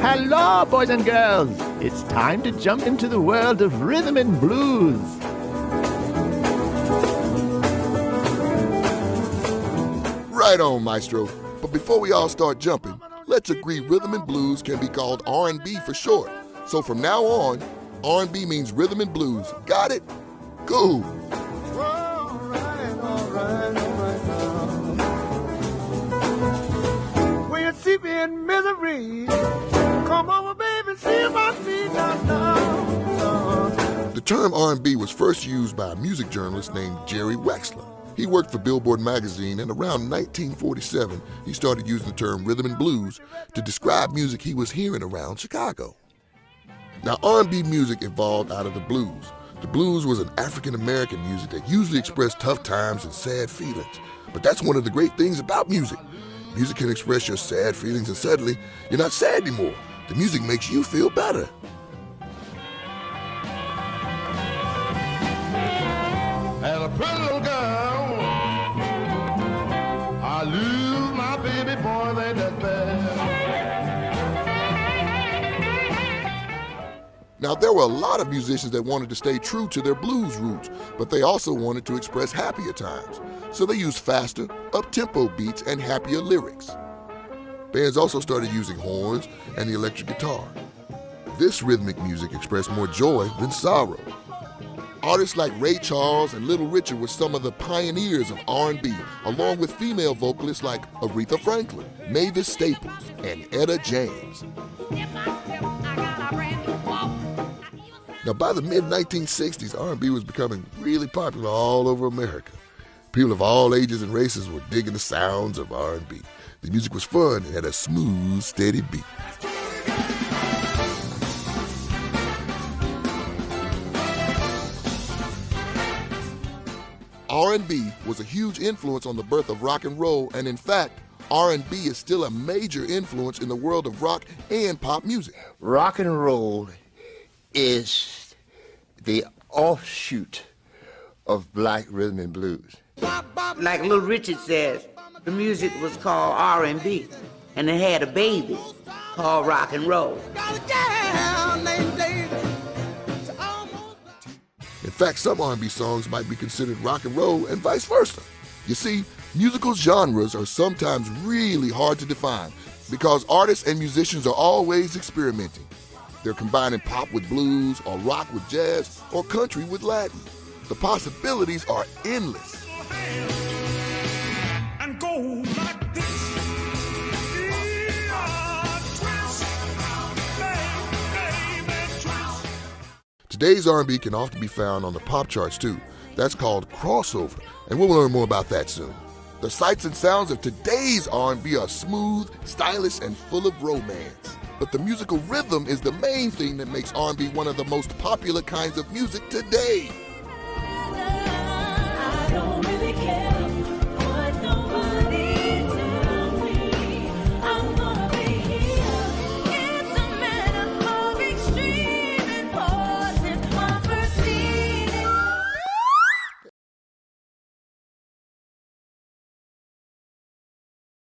Hello, boys and girls. It's time to jump into the world of rhythm and blues. Right on, Maestro. But before we all start jumping, let's agree rhythm and blues can be called R&B for short. So from now on, R&B means rhythm and blues. Got it? Cool. All right. When you're deep in misery, come over, baby, see my feet now. The term R&B was first used by a music journalist named Jerry Wexler. He worked for Billboard magazine, and around 1947, he started using the term rhythm and blues to describe music he was hearing around Chicago. Now, R&B music evolved out of the blues. The blues was an African-American music that usually expressed tough times and sad feelings. But that's one of the great things about music. Music can express your sad feelings, and suddenly, you're not sad anymore. The music makes you feel better. As a pretty little girl, I lose my baby boy, they that bad. Now, there were a lot of musicians that wanted to stay true to their blues roots, but they also wanted to express happier times. So they used faster, up-tempo beats and happier lyrics. Bands also started using horns and the electric guitar. This rhythmic music expressed more joy than sorrow. Artists like Ray Charles and Little Richard were some of the pioneers of R&B, along with female vocalists like Aretha Franklin, Mavis Staples, and Etta James. Now, by the mid-1960s, R&B was becoming really popular all over America. People of all ages and races were digging the sounds of R&B. The music was fun and had a smooth, steady beat. R&B was a huge influence on the birth of rock and roll, and in fact, R&B is still a major influence in the world of rock and pop music. Rock and roll is the offshoot of black rhythm and blues. Like Little Richard says, the music was called R&B, and it had a baby called rock and roll. In fact, some R&B songs might be considered rock and roll and vice versa. You see, musical genres are sometimes really hard to define because artists and musicians are always experimenting. They're combining pop with blues, or rock with jazz, or country with Latin. The possibilities are endless. And go like this. Today's R&B can often be found on the pop charts too. That's called crossover, and we'll learn more about that soon. The sights and sounds of today's R&B are smooth, stylish, and full of romance. But the musical rhythm is the main thing that makes R&B one of the most popular kinds of music today.